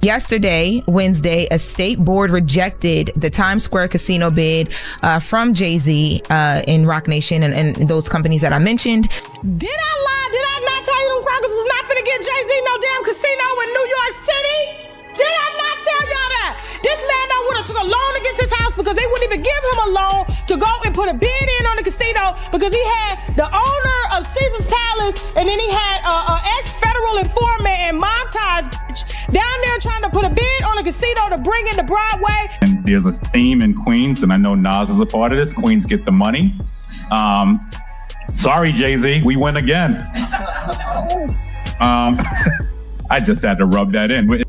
Yesterday, Wednesday, a state board rejected the Times Square casino bid from Jay-Z in Roc Nation and those companies that I mentioned. Did I lie? Did I not tell you them crackers was not finna get Jay-Z no damn casino in New York City? Did I not tell y'all that? This man now would have took a loan against his house because they wouldn't even give him a loan to go and put a bid in on the casino because he had the owner of Caesar's Palace and then he had an ex-federal informant and mob ties bitch down there trying to put a bid on a casino to bring into Broadway. And there's a theme in Queens, and I know Nas is a part of this. Queens get the money. Sorry, Jay-Z, we win again. I just had to rub that in.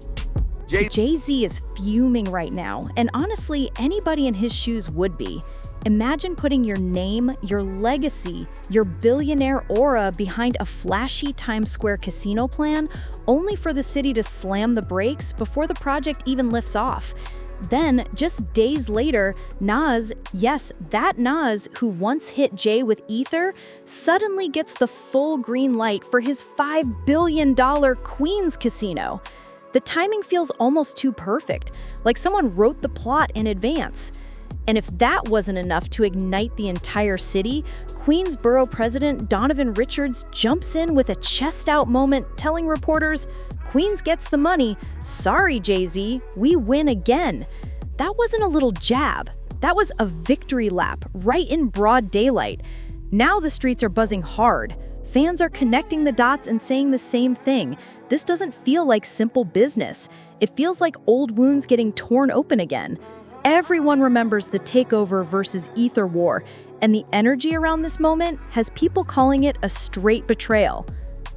Jay-Z is fuming right now, and honestly, anybody in his shoes would be. Imagine putting your name, your legacy, your billionaire aura behind a flashy Times Square casino plan, only for the city to slam the brakes before the project even lifts off. Then, just days later, Nas, yes, that Nas who once hit Jay with Ether, suddenly gets the full green light for his $5 billion Queens casino. The timing feels almost too perfect, like someone wrote the plot in advance. And if that wasn't enough to ignite the entire city, Queens Borough President Donovan Richards jumps in with a chest-out moment telling reporters, "Queens gets the money. Sorry, Jay-Z, we win again." That wasn't a little jab. That was a victory lap right in broad daylight. Now the streets are buzzing hard. Fans are connecting the dots and saying the same thing. This doesn't feel like simple business. It feels like old wounds getting torn open again. Everyone remembers the Takeover versus Ether war, and the energy around this moment has people calling it a straight betrayal.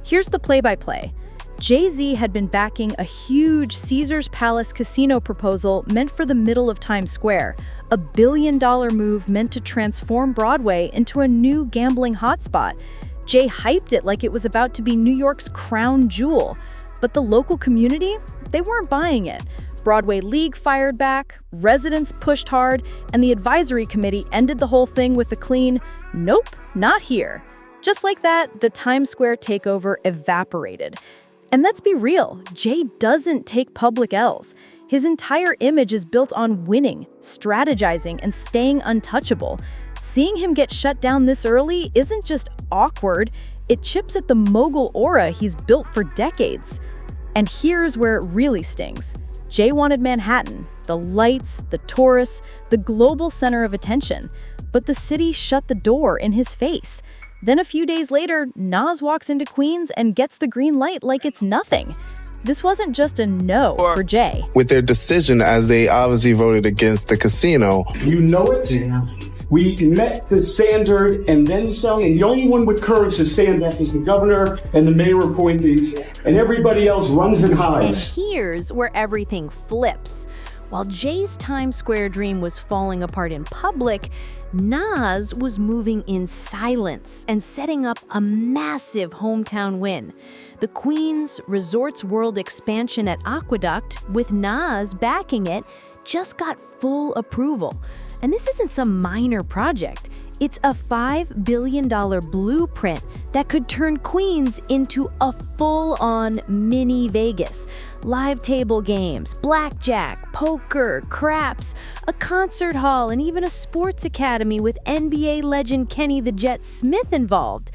Here's the play-by-play. Jay-Z had been backing a huge Caesar's Palace casino proposal meant for the middle of Times Square, a $1 billion move meant to transform Broadway into a new gambling hotspot. Jay hyped it like it was about to be New York's crown jewel. But the local community, they weren't buying it. Broadway League fired back, residents pushed hard, and the advisory committee ended the whole thing with a clean, "Nope, not here." Just like that, the Times Square takeover evaporated. And let's be real, Jay doesn't take public L's. His entire image is built on winning, strategizing, and staying untouchable. Seeing him get shut down this early isn't just awkward, it chips at the mogul aura he's built for decades. And here's where it really stings. Jay wanted Manhattan, the lights, the tourists, the global center of attention. But the city shut the door in his face. Then a few days later, Nas walks into Queens and gets the green light like it's nothing. This wasn't just a no for Jay. With their decision, as they obviously voted against the casino. You know it. We met the standard and then some, and the only one with courage to stand that is the governor and the mayor appointees, and everybody else runs and hides. And here's where everything flips. While Jay's Times Square dream was falling apart in public, Nas was moving in silence and setting up a massive hometown win. The Queens Resorts World expansion at Aqueduct, with Nas backing it, just got full approval. And this isn't some minor project. It's a $5 billion blueprint that could turn Queens into a full-on mini Vegas. Live table games, blackjack, poker, craps, a concert hall, and even a sports academy with NBA legend Kenny the Jet Smith involved.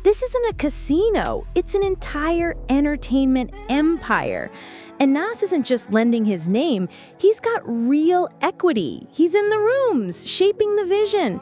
This isn't a casino, it's an entire entertainment empire. And Nas isn't just lending his name, he's got real equity. He's in the rooms, shaping the vision.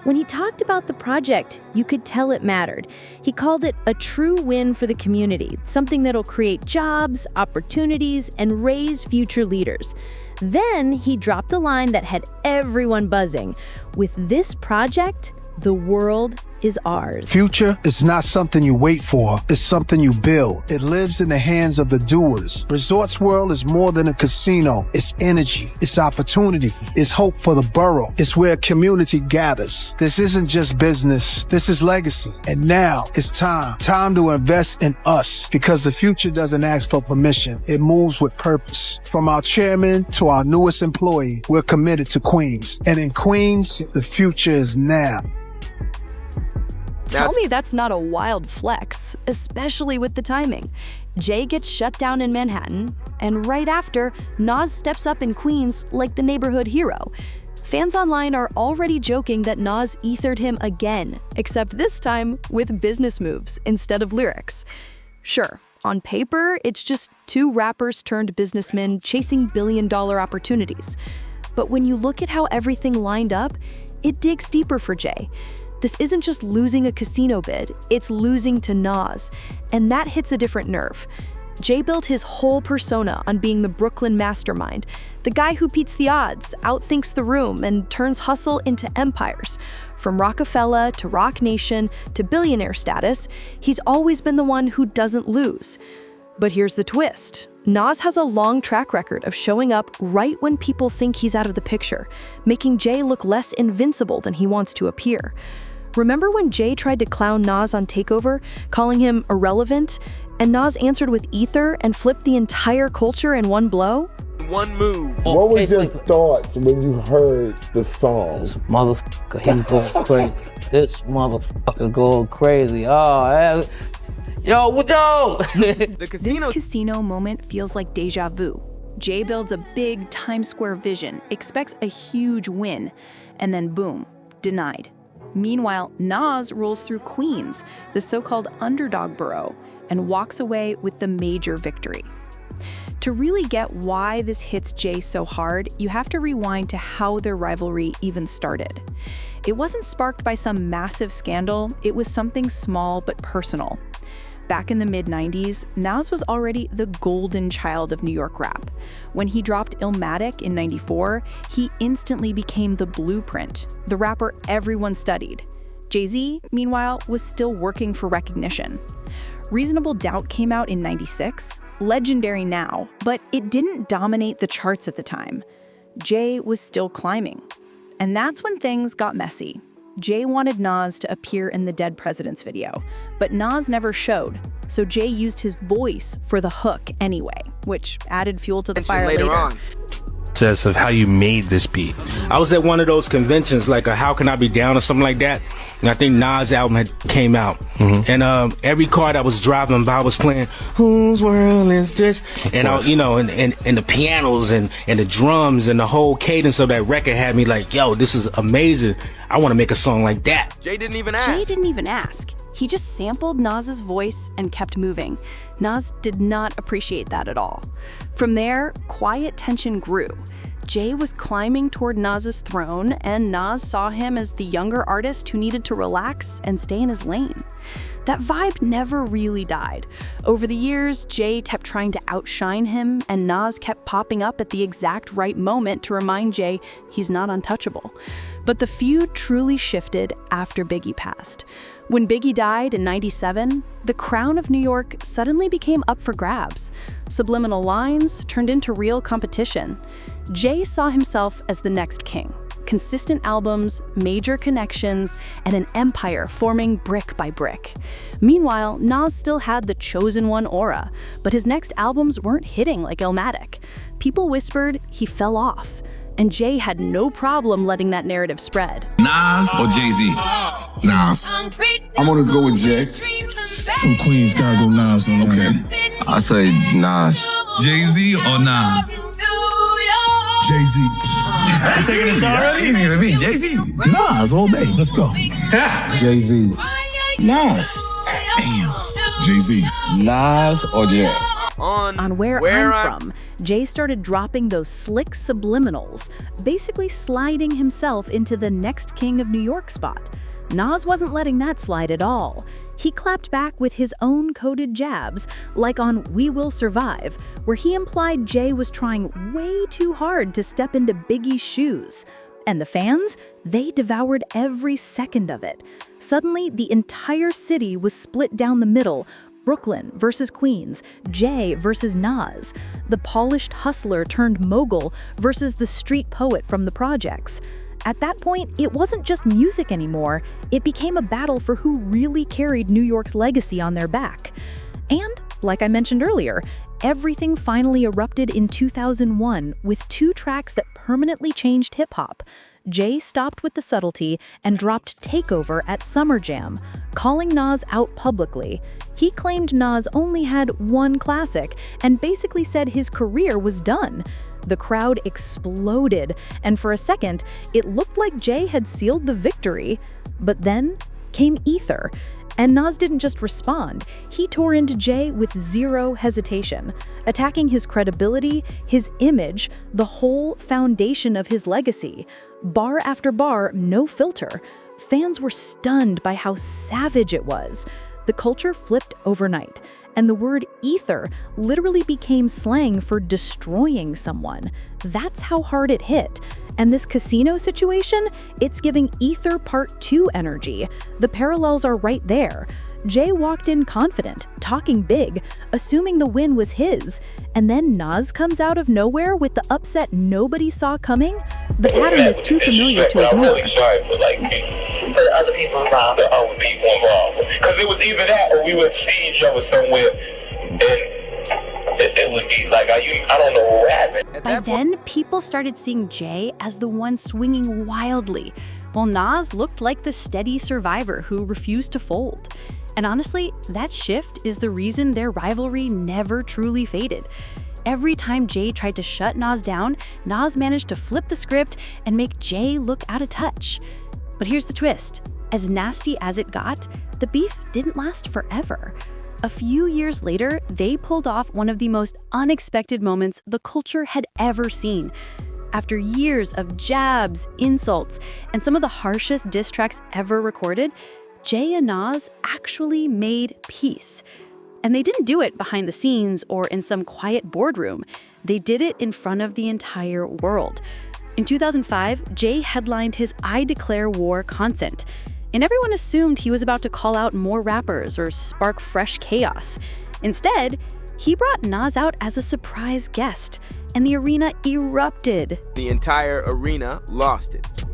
When he talked about the project, you could tell it mattered. He called it a true win for the community, something that'll create jobs, opportunities, and raise future leaders. Then he dropped a line that had everyone buzzing. With this project, the world is ours. Future is not something you wait for, it's something you build. It lives in the hands of the doers. Resorts World is more than a casino. It's energy, it's opportunity, it's hope for the borough. It's where community gathers. This isn't just business, this is legacy. And now it's time to invest in us, because the future doesn't ask for permission, it moves with purpose. From our chairman to our newest employee, we're committed to Queens. And in Queens, the future is now. Tell me that's not a wild flex, especially with the timing. Jay gets shut down in Manhattan, and right after, Nas steps up in Queens like the neighborhood hero. Fans online are already joking that Nas ethered him again, except this time with business moves instead of lyrics. Sure, on paper, it's just two rappers turned businessmen chasing billion-dollar opportunities. But when you look at how everything lined up, it digs deeper for Jay. This isn't just losing a casino bid, it's losing to Nas, and that hits a different nerve. Jay built his whole persona on being the Brooklyn mastermind, the guy who beats the odds, outthinks the room, and turns hustle into empires. From Rockefeller to Roc Nation to billionaire status, he's always been the one who doesn't lose. But here's the twist. Nas has a long track record of showing up right when people think he's out of the picture, making Jay look less invincible than he wants to appear. Remember when Jay tried to clown Nas on Takeover, calling him irrelevant, and Nas answered with ether and flipped the entire culture in one blow? One move. What was your thoughts when you heard the song? This motherfucker, he's going crazy. This motherfucker going crazy. Oh, yo. This casino moment feels like deja vu. Jay builds a big Times Square vision, expects a huge win, and then boom, denied. Meanwhile, Nas rolls through Queens, the so-called underdog borough, and walks away with the major victory. To really get why this hits Jay so hard, you have to rewind to how their rivalry even started. It wasn't sparked by some massive scandal, it was something small but personal. Back in the mid-90s, Nas was already the golden child of New York rap. When he dropped Illmatic in '94, he instantly became the blueprint, the rapper everyone studied. Jay-Z, meanwhile, was still working for recognition. Reasonable Doubt came out in '96, legendary now, but it didn't dominate the charts at the time. Jay was still climbing. And that's when things got messy. Jay wanted Nas to appear in the Dead Presidents video, but Nas never showed, so Jay used his voice for the hook anyway, which added fuel to the fire later. Of how you made this beat. I was at one of those conventions, like a How Can I Be Down or something like that, and I think Nas' album had came out, and every car that was driving by was playing Whose World Is This, and I, and the pianos and the drums and the whole cadence of that record had me like, yo, this is amazing. I want to make a song like that. Jay didn't even ask. He just sampled Nas's voice and kept moving. Nas did not appreciate that at all. From there, quiet tension grew. Jay was climbing toward Nas's throne, and Nas saw him as the younger artist who needed to relax and stay in his lane. That vibe never really died. Over the years, Jay kept trying to outshine him, and Nas kept popping up at the exact right moment to remind Jay he's not untouchable. But the feud truly shifted after Biggie passed. When Biggie died in '97, the crown of New York suddenly became up for grabs. Subliminal lines turned into real competition. Jay saw himself as the next king. Consistent albums, major connections, and an empire forming brick by brick. Meanwhile, Nas still had the chosen one aura, but his next albums weren't hitting like Illmatic. People whispered he fell off, and Jay had no problem letting that narrative spread. Nas or Jay-Z? Nas. I'm gonna go with Jay. Some Queens gotta go Nas. Okay. I say Nas. Jay-Z or Nas? Jay-Z. You taking a shot already? Easy to me. Jay-Z. Nas all day. Let's go. Jay-Z. Nas. Damn. Jay-Z. Nas or Jay? On Where I'm From, Jay started dropping those slick subliminals, basically sliding himself into the next king of New York spot. Nas wasn't letting that slide at all. He clapped back with his own coded jabs, like on We Will Survive, where he implied Jay was trying way too hard to step into Biggie's shoes. And the fans, they devoured every second of it. Suddenly, the entire city was split down the middle, Brooklyn versus Queens, Jay versus Nas, the polished hustler turned mogul versus the street poet from the projects. At that point, it wasn't just music anymore, it became a battle for who really carried New York's legacy on their back. And, like I mentioned earlier, everything finally erupted in 2001 with two tracks that permanently changed hip-hop, Jay stopped with the subtlety and dropped Takeover at Summer Jam, calling Nas out publicly. He claimed Nas only had one classic and basically said his career was done. The crowd exploded, and for a second, it looked like Jay had sealed the victory. But then came Ether. And Nas didn't just respond, he tore into Jay with zero hesitation, attacking his credibility, his image, the whole foundation of his legacy. Bar after bar, no filter. Fans were stunned by how savage it was. The culture flipped overnight, and the word ether literally became slang for destroying someone. That's how hard it hit. And this casino situation, it's giving Ether Part 2 energy. The parallels are right there. Jay walked in confident, talking big, assuming the win was his. And then Nas comes out of nowhere with the upset nobody saw coming? The pattern is too familiar to ignore. I'm really sorry for for the other people involved, the other people involved. Because it was either that or we would see each other somewhere and it would be like, I don't know what happened. By then, people started seeing Jay as the one swinging wildly, while Nas looked like the steady survivor who refused to fold. And honestly, that shift is the reason their rivalry never truly faded. Every time Jay tried to shut Nas down, Nas managed to flip the script and make Jay look out of touch. But here's the twist. As nasty as it got, the beef didn't last forever. A few years later, they pulled off one of the most unexpected moments the culture had ever seen. After years of jabs, insults, and some of the harshest diss tracks ever recorded, Jay and Nas actually made peace. And they didn't do it behind the scenes or in some quiet boardroom. They did it in front of the entire world. In 2005, Jay headlined his I Declare War concert. And everyone assumed he was about to call out more rappers or spark fresh chaos. Instead, he brought Nas out as a surprise guest, and the arena erupted. The entire arena lost it.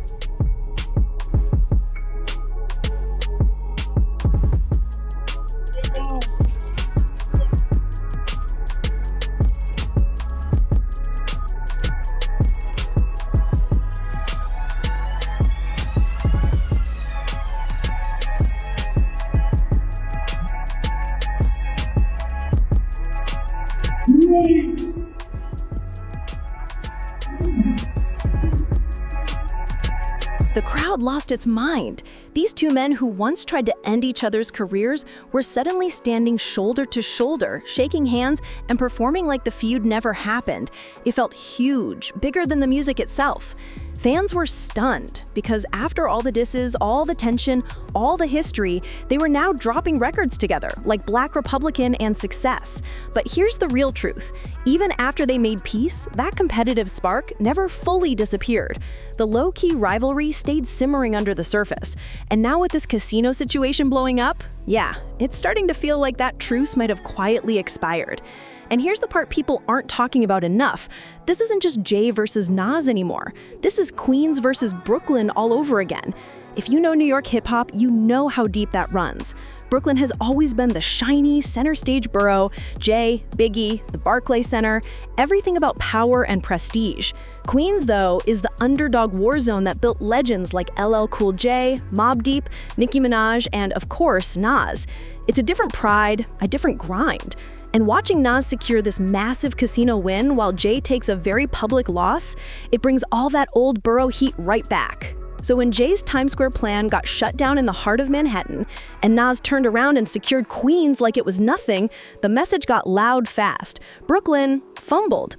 The crowd lost its mind. These two men who once tried to end each other's careers were suddenly standing shoulder to shoulder, shaking hands and performing like the feud never happened. It felt huge, bigger than the music itself. Fans were stunned because after all the disses, all the tension, all the history, they were now dropping records together, like Black Republican and Success. But here's the real truth. Even after they made peace, that competitive spark never fully disappeared. The low-key rivalry stayed simmering under the surface. And now with this casino situation blowing up, yeah, it's starting to feel like that truce might have quietly expired. And here's the part people aren't talking about enough. This isn't just Jay versus Nas anymore. This is Queens versus Brooklyn all over again. If you know New York hip-hop, you know how deep that runs. Brooklyn has always been the shiny, center stage borough. Jay, Biggie, the Barclays Center, everything about power and prestige. Queens, though, is the underdog war zone that built legends like LL Cool J, Mobb Deep, Nicki Minaj, and of course, Nas. It's a different pride, a different grind. And watching Nas secure this massive casino win while Jay takes a very public loss, it brings all that old borough heat right back. So when Jay's Times Square plan got shut down in the heart of Manhattan, and Nas turned around and secured Queens like it was nothing, the message got loud fast. Brooklyn fumbled.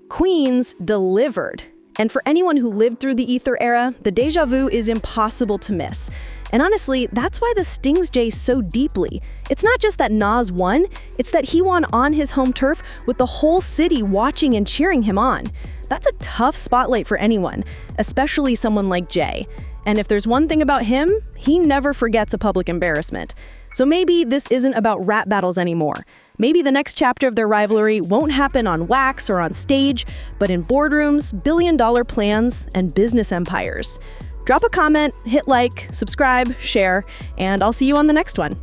Queens delivered. And for anyone who lived through the Ether era, the deja vu is impossible to miss. And honestly, that's why this stings Jay so deeply. It's not just that Nas won, it's that he won on his home turf with the whole city watching and cheering him on. That's a tough spotlight for anyone, especially someone like Jay. And if there's one thing about him, he never forgets a public embarrassment. So maybe this isn't about rap battles anymore. Maybe the next chapter of their rivalry won't happen on wax or on stage, but in boardrooms, billion-dollar plans, and business empires. Drop a comment, hit like, subscribe, share, and I'll see you on the next one.